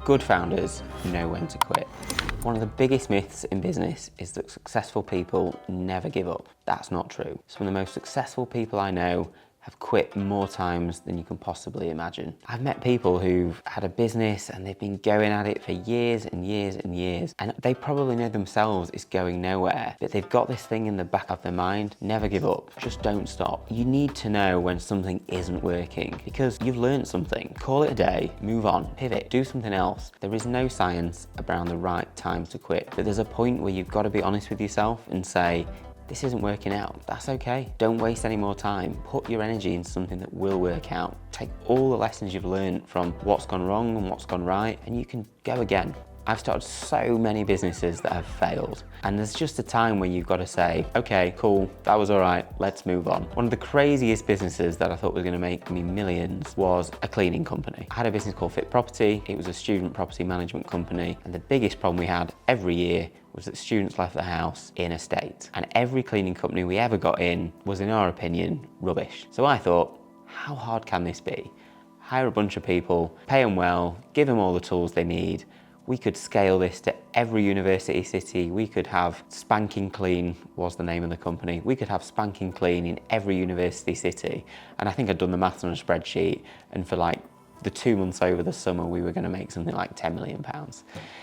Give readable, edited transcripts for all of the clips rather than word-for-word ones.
Good founders know when to quit. One of the biggest myths in business is that successful people never give up. That's not true. Some of the most successful people I know have quit more times than you can possibly imagine. I've met people who've had a business and they've been going at it for years and years and years, and they probably know themselves it's going nowhere, but they've got this thing in the back of their mind: never give up, just don't stop. You need to know when something isn't working because you've learned something. Call it a day, move on, pivot, do something else. There is no science around the right time to quit, but there's a point where you've got to be honest with yourself and say, this isn't working out. That's okay. Don't waste any more time. Put your energy into something that will work out. Take all the lessons you've learned from what's gone wrong and what's gone right, and you can go again. I've started so many businesses that have failed, and there's just a time where you've got to say, okay, cool, that was all right, let's move on. One of the craziest businesses that I thought was going to make me millions was a cleaning company. I had a business called Fit Property. It was a student property management company, and the biggest problem we had every year was that students left the house in a state. And every cleaning company we ever got in was, in our opinion, rubbish. So I thought, how hard can this be? Hire a bunch of people, pay them well, give them all the tools they need. We could scale this to every university city. We could have Spanking Clean was the name of the company. We could have Spanking Clean in every university city. And I think I'd done the maths on a spreadsheet, and for like the 2 months over the summer, we were going to make something like £10 million.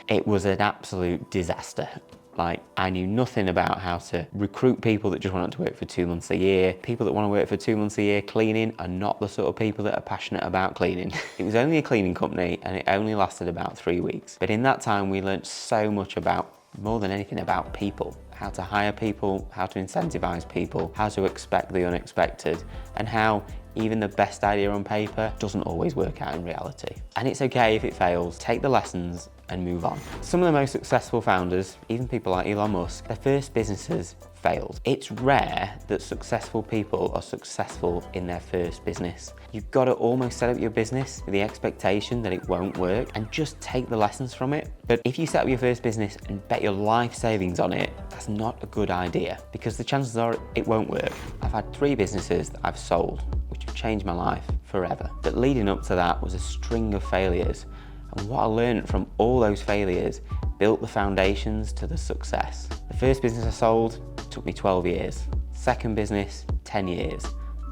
It was an absolute disaster. Like, I knew nothing about how to recruit people that just wanted to work for 2 months a year. People that want to work for 2 months a year cleaning are not the sort of people that are passionate about cleaning. It was only a cleaning company and it only lasted about 3 weeks. But in that time, we learned so much about, more than anything, about people. How to hire people, how to incentivize people, how to expect the unexpected, and how even the best idea on paper doesn't always work out in reality. And it's okay if it fails. Take the lessons and move on. Some of the most successful founders, even people like Elon Musk, their first businesses failed. It's rare that successful people are successful in their first business. You've got to almost set up your business with the expectation that it won't work and just take the lessons from it. But if you set up your first business and bet your life savings on it, that's not a good idea because the chances are it won't work. I've had 3 businesses that I've sold, which have changed my life forever. But leading up to that was a string of failures. And what I learned from all those failures built the foundations to the success. The first business I sold took me 12 years. Second business, 10 years.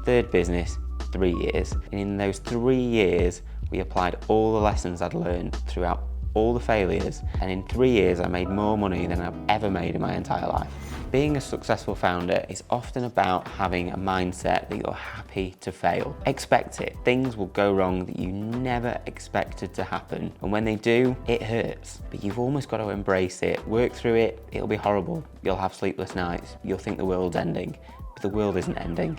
Third business, 3 years. And in those 3 years, we applied all the lessons I'd learned throughout all the failures. And in 3 years, I made more money than I've ever made in my entire life. Being a successful founder is often about having a mindset that you're happy to fail. Expect it. Things will go wrong that you never expected to happen. And when they do, it hurts. But you've almost got to embrace it, work through it. It'll be horrible. You'll have sleepless nights. You'll think the world's ending, but the world isn't ending.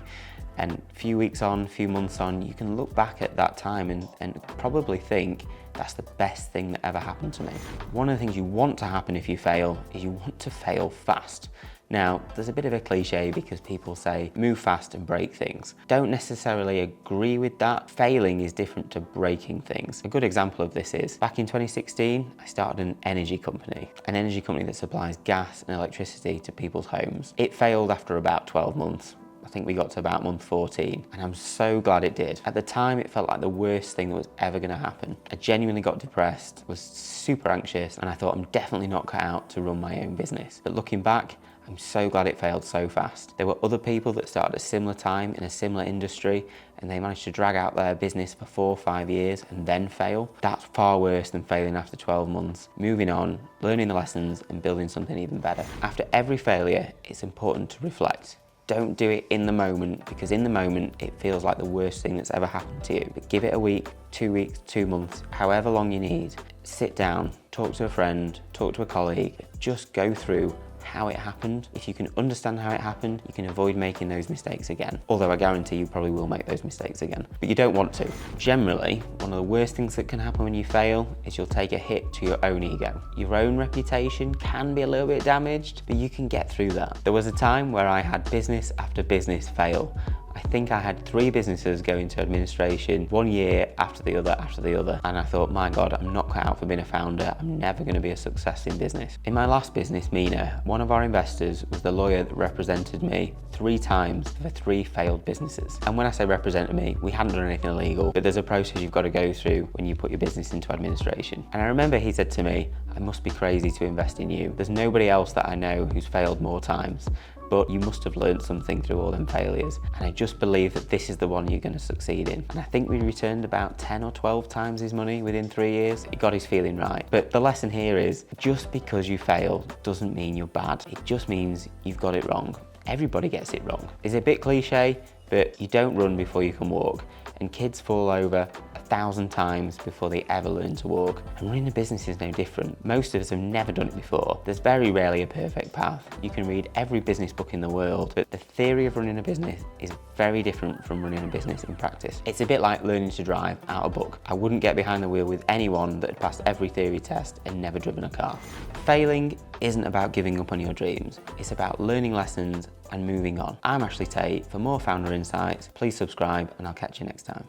And a few weeks on, a few months on, you can look back at that time and probably think, that's the best thing that ever happened to me. One of the things you want to happen if you fail is you want to fail fast. Now, there's a bit of a cliche because people say, move fast and break things. Don't necessarily agree with that. Failing is different to breaking things. A good example of this is, back in 2016, I started an energy company that supplies gas and electricity to people's homes. It failed after about 12 months. I think we got to about month 14, and I'm so glad it did. At the time, it felt like the worst thing that was ever gonna happen. I genuinely got depressed, was super anxious, and I thought I'm definitely not cut out to run my own business. But looking back, I'm so glad it failed so fast. There were other people that started at a similar time in a similar industry, and they managed to drag out their business for 4 or 5 years and then fail. That's far worse than failing after 12 months. Moving on, learning the lessons, and building something even better. After every failure, it's important to reflect. Don't do it in the moment, because in the moment, it feels like the worst thing that's ever happened to you. But give it a week, 2 weeks, 2 months, however long you need. Sit down, talk to a friend, talk to a colleague, just go through how it happened. If you can understand how it happened, you can avoid making those mistakes again. Although I guarantee you probably will make those mistakes again, but you don't want to. Generally, one of the worst things that can happen when you fail is you'll take a hit to your own ego. Your own reputation can be a little bit damaged, but you can get through that. There was a time where I had business after business fail. I I think I had 3 businesses go into administration 1 year after the other, and I thought, my God, I'm not cut out for being a founder. I'm never going to be a success in business. In my last business, Mina, one of our investors was the lawyer that represented me 3 times for 3 failed businesses. And when I say represented me, we hadn't done anything illegal, but there's a process you've got to go through when you put your business into administration. And I remember he said to me, I must be crazy to invest in you. There's nobody else that I know who's failed more times, but you must have learned something through all them failures. And I just believe that this is the one you're going to succeed in. And I think we returned about 10 or 12 times his money within 3 years. He got his feeling right. But the lesson here is, just because you failed doesn't mean you're bad. It just means you've got it wrong. Everybody gets it wrong. It's a bit cliche, but you don't run before you can walk. And kids fall over 1,000 times before they ever learn to walk. And running a business is no different. Most of us have never done it before. There's very rarely a perfect path. You can read every business book in the world, but the theory of running a business is very different from running a business in practice. It's a bit like learning to drive out a book. I wouldn't get behind the wheel with anyone that had passed every theory test and never driven a car. Failing isn't about giving up on your dreams. It's about learning lessons and moving on. I'm Ashley Tate. For more founder insights, please subscribe and I'll catch you next time.